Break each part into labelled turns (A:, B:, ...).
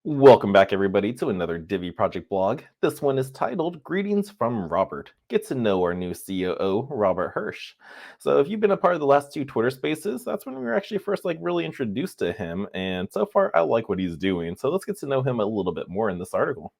A: Welcome back, everybody, to another Divi project blog. This one is titled Greetings from Robert. Get to know our new COO, Robert Hirsch. So, if you've been a part of the last two Twitter spaces, that's when we were actually first really introduced to him. And so far, I like what he's doing. So, let's get to know him a little bit more in this article.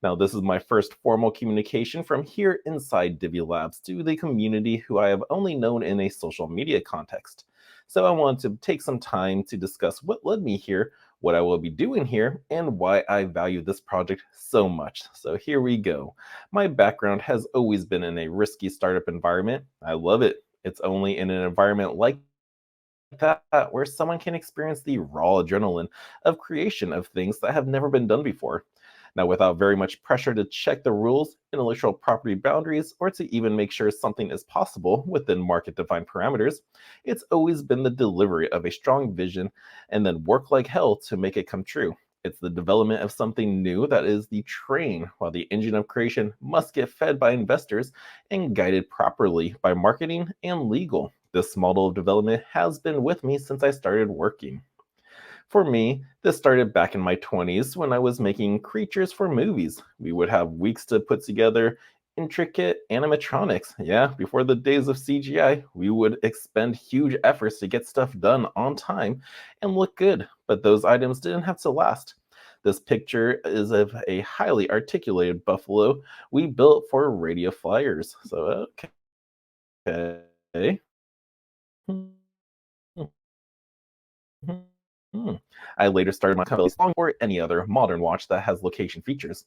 A: Now, this is my first formal communication from here inside Divi Labs to the community who I have only known in a social media context. So I wanted to take some time to discuss what led me here, what I will be doing here, and why I value this project so much. So here we go. My background has always been in a risky startup environment. I love it. It's only in an environment like that where someone can experience the raw adrenaline of creation of things that have never been done before. Now, without very much pressure to check the rules, intellectual property boundaries, or to even make sure something is possible within market defined parameters, it's always been the delivery of a strong vision and then work like hell to make it come true. It's the development of something new that is the train, while the engine of creation must get fed by investors and guided properly by marketing and legal. This model of development has been with me since I started working. For me, this started back in my 20s when I was making creatures for movies. We would have weeks to put together intricate animatronics. Yeah, before the days of CGI, we would expend huge efforts to get stuff done on time and look good, but those items didn't have to last. This picture is of a highly articulated buffalo we built for radio flyers. So, okay. Mhm. I later started my company long or any other modern watch that has location features.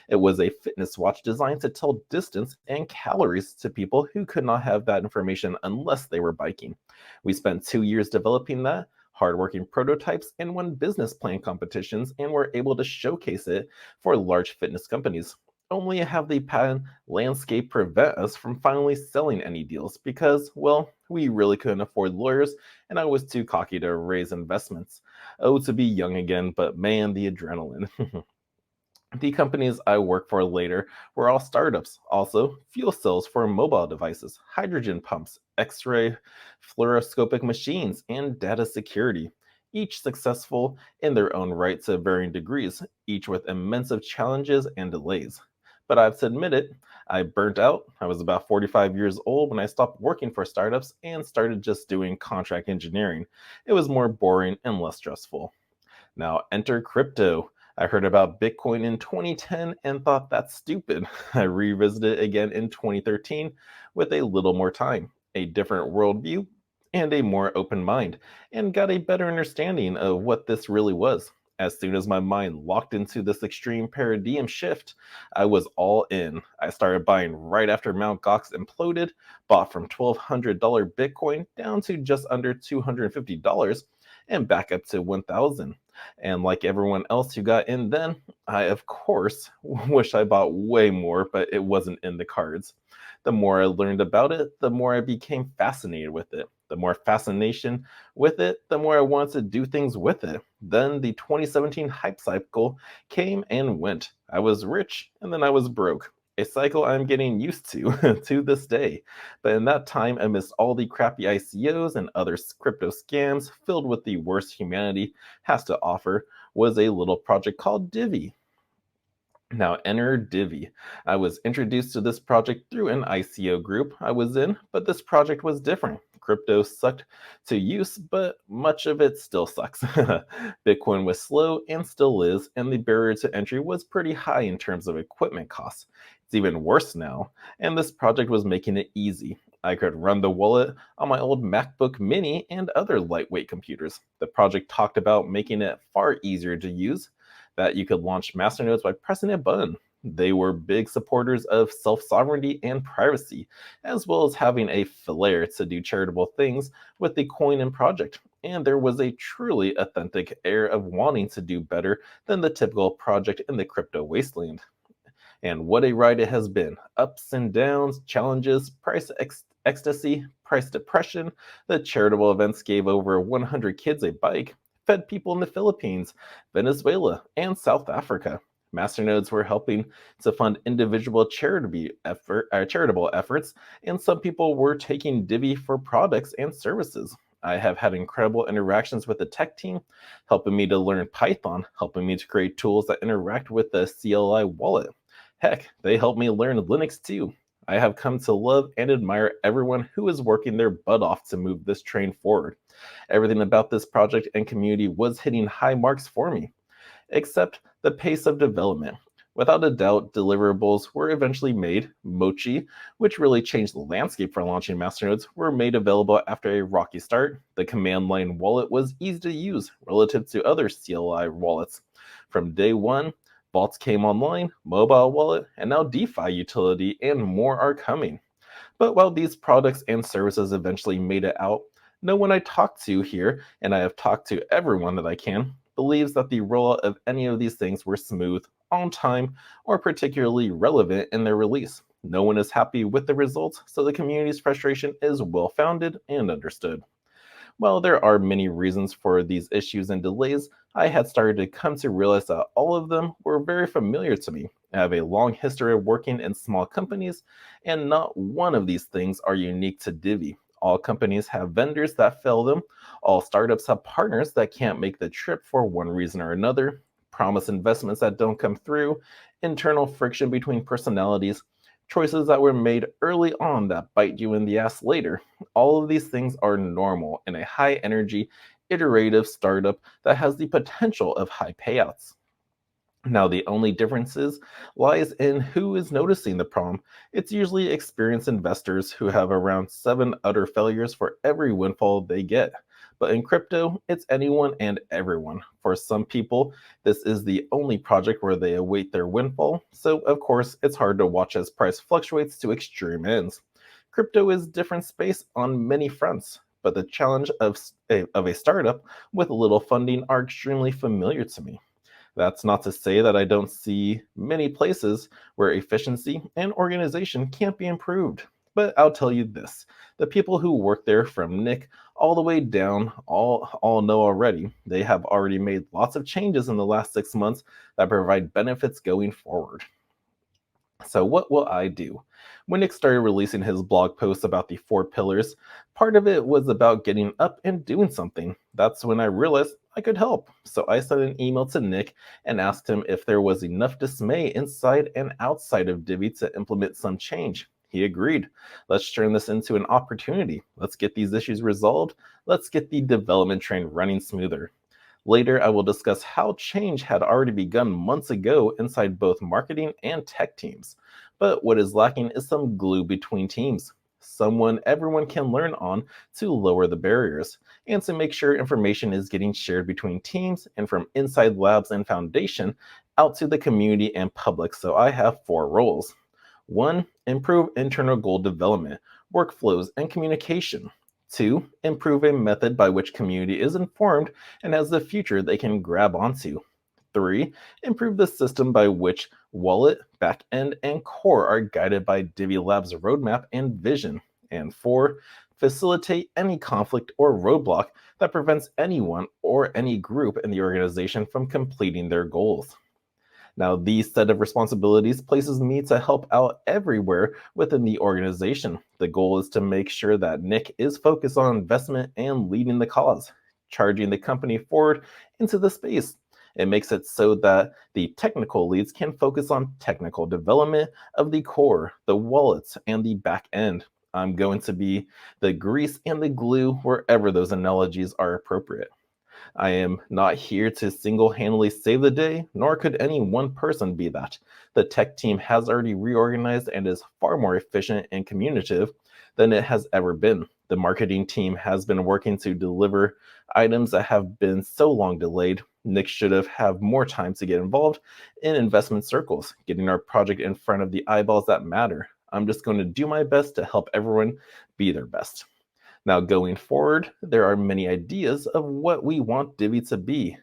A: It was a fitness watch designed to tell distance and calories to people who could not have that information unless they were biking. We spent 2 years developing that, hardworking prototypes, and won business plan competitions, and were able to showcase it for large fitness companies. Only have the patent landscape prevent us from finally selling any deals because, well, we really couldn't afford lawyers, and I was too cocky to raise investments. Oh, to be young again, but man, the adrenaline. The companies I work for later were all startups. Also, fuel cells for mobile devices, hydrogen pumps, X ray fluoroscopic machines, and data security. Each successful in their own right to varying degrees, each with immense of challenges and delays. But I have to admit it, I burnt out. I was about 45 years old when I stopped working for startups and started just doing contract engineering. It was more boring and less stressful. Now, enter crypto. I heard about Bitcoin in 2010 and thought that's stupid. I revisited it again in 2013 with a little more time, a different worldview, and a more open mind, and got a better understanding of what this really was. As soon as my mind locked into this extreme paradigm shift, I was all in. I started buying right after Mt. Gox imploded, bought from $1,200 Bitcoin down to just under $250 and back up to 1,000. And like everyone else who got in then, I, of course, wish I bought way more, but it wasn't in the cards. The more I learned about it, the more I became fascinated with it. The more fascination with it, the more I wanted to do things with it. Then the 2017 hype cycle came and went. I was rich and then I was broke. A cycle I'm getting used to to this day. But in that time, amidst all the crappy ICOs and other crypto scams filled with the worst humanity has to offer, was a little project called Divi. Now, enter Divi. I was introduced to this project through an ICO group I was in, but this project was different. Crypto sucked to use, but much of it still sucks. Bitcoin was slow and still is, and the barrier to entry was pretty high in terms of equipment costs. It's even worse now, and this project was making it easy. I could run the wallet on my old MacBook Mini and other lightweight computers. The project talked about making it far easier to use, that you could launch masternodes by pressing a button. They were big supporters of self sovereignty and privacy, as well as having a flair to do charitable things with the coin and project. And there was a truly authentic air of wanting to do better than the typical project in the crypto wasteland. And what a ride it has been. Ups and downs, challenges, ecstasy, price depression. The charitable events gave over 100 kids a bike, fed people in the Philippines, Venezuela, and South Africa. Masternodes were helping to fund individual charitable efforts, and some people were taking Divi for products and services. I have had incredible interactions with the tech team, helping me to learn Python, helping me to create tools that interact with the CLI wallet. Heck, they helped me learn Linux too. I have come to love and admire everyone who is working their butt off to move this train forward. Everything about this project and community was hitting high marks for me, except the pace of development. Without a doubt, deliverables were eventually made. Mochi, which really changed the landscape for launching masternodes, were made available after a rocky start. The command line wallet was easy to use relative to other CLI wallets. From day one, vaults came online, mobile wallet, and now DeFi utility, and more are coming. But while these products and services eventually made it out, no one I talked to here, and I have talked to everyone that I can, believes that the rollout of any of these things were smooth, on time, or particularly relevant in their release. No one is happy with the results, so the community's frustration is well founded and understood. While there are many reasons for these issues and delays, I had started to come to realize that all of them were very familiar to me. I have a long history of working in small companies, and not one of these things are unique to Divi. All companies have vendors that fail them. All startups have partners that can't make the trip for one reason or another, promise investments that don't come through, internal friction between personalities, choices that were made early on that bite you in the ass later. All of these things are normal in a high energy, iterative startup that has the potential of high payouts. Now, the only differences lies in who is noticing the problem. It's usually experienced investors who have around 7 utter failures for every windfall they get. But in crypto, it's anyone and everyone. For some people, this is the only project where they await their windfall, so of course, it's hard to watch as price fluctuates to extreme ends. Crypto is different space on many fronts, but the challenge of a startup with little funding are extremely familiar to me. That's not to say that I don't see many places where efficiency and organization can't be improved. But I'll tell you this, the people who work there from Nick all the way down all know already. They have already made lots of changes in the last 6 months that provide benefits going forward. So, what will I do? When Nick started releasing his blog posts about the 4 pillars, part of it was about getting up and doing something. That's when I realized I could help. So, I sent an email to Nick and asked him if there was enough dismay inside and outside of Divi to implement some change. He agreed. Let's turn this into an opportunity. Let's get these issues resolved. Let's get the development train running smoother. Later, I will discuss how change had already begun months ago inside both marketing and tech teams. But what is lacking is some glue between teams, someone everyone can learn on to lower the barriers, and to make sure information is getting shared between teams and from inside labs and foundation out to the community and public. So I have 4 roles. 1. Improve internal goal development, workflows, and communication. 2. Improve a method by which community is informed and has the future they can grab onto. 3. Improve the system by which wallet, backend, and core are guided by Divi Labs' roadmap and vision. And 4. Facilitate any conflict or roadblock that prevents anyone or any group in the organization from completing their goals. Now, these set of responsibilities places me to help out everywhere within the organization. The goal is to make sure that Nick is focused on investment and leading the cause, charging the company forward into the space. It makes it so that the technical leads can focus on technical development of the core, the wallets, and the back end. I'm going to be the grease and the glue wherever those analogies are appropriate. I am not here to single-handedly save the day, nor could any one person be that. The tech team has already reorganized and is far more efficient and communicative than it has ever been. The marketing team has been working to deliver items that have been so long delayed. Nick should have more time to get involved in investment circles, getting our project in front of the eyeballs that matter. I'm just going to do my best to help everyone be their best. Now, going forward, there are many ideas of what we want Divi to be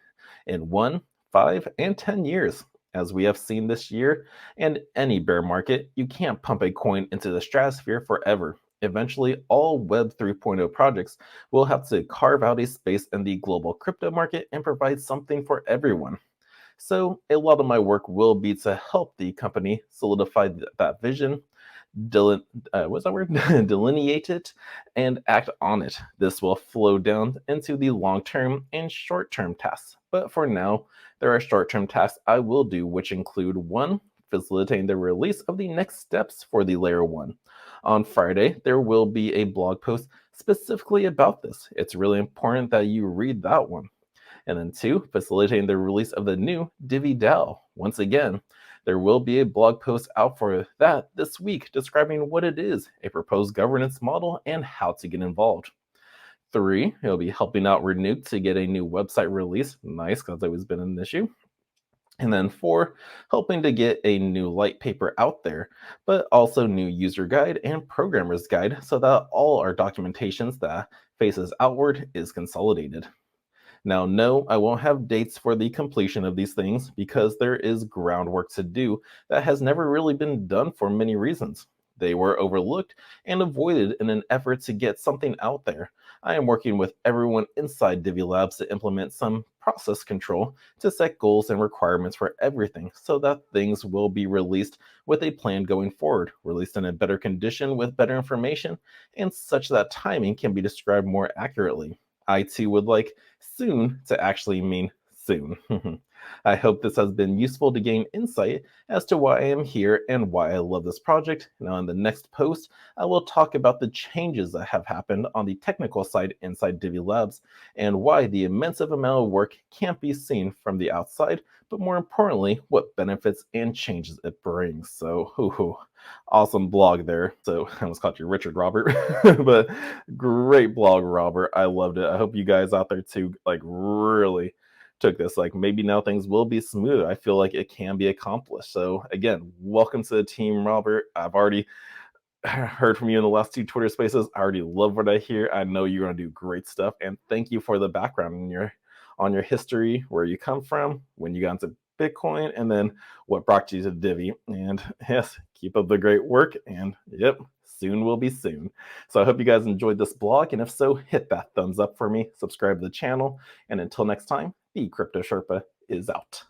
A: in 1, 5, and 10 years. As we have seen this year and any bear market, you can't pump a coin into the stratosphere forever. Eventually, all Web 3.0 projects will have to carve out a space in the global crypto market and provide something for everyone. So, a lot of my work will be to help the company solidify that vision, what's that word? Delineate it and act on it. This will flow down into the long-term and short-term tasks. But for now, there are short-term tasks I will do, which include one, facilitating the release of the next steps for the layer 1. On Friday, there will be a blog post specifically about this. It's really important that you read that one. And then 2, facilitating the release of the new Divi DAO. Once again, there will be a blog post out for that this week describing what it is, a proposed governance model, and how to get involved. 3, it'll be helping out Renewed to get a new website release. Nice, because it's always been an issue. And then 4, helping to get a new light paper out there, but also new user guide and programmer's guide so that all our documentations that faces outward is consolidated. Now, no, I won't have dates for the completion of these things because there is groundwork to do that has never really been done for many reasons. They were overlooked and avoided in an effort to get something out there. I am working with everyone inside Divi Labs to implement some process control to set goals and requirements for everything so that things will be released with a plan going forward, released in a better condition with better information, and such that timing can be described more accurately. I too would like soon to actually mean soon. I hope this has been useful to gain insight as to why I am here and why I love this project. Now in the next post, I will talk about the changes that have happened on the technical side inside Divi Labs and why the immense amount of work can't be seen from the outside, but more importantly, what benefits and changes it brings. So, awesome blog there. So I almost called you Richard Robert, but great blog, Robert. I loved it. I hope you guys out there too, like really took this. Like maybe now things will be smooth. I feel like it can be accomplished. So again, welcome to the team, Robert. I've already heard from you in the last 2 Twitter spaces. I already love what I hear. I know you're going to do great stuff. And thank you for the background on your history, where you come from, when you got into Bitcoin, and then what brought you to Divi. And yes, keep up the great work. And yep, soon will be soon. So I hope you guys enjoyed this blog. And if so, hit that thumbs up for me, subscribe to the channel. And until next time, the Crypto Sherpa is out.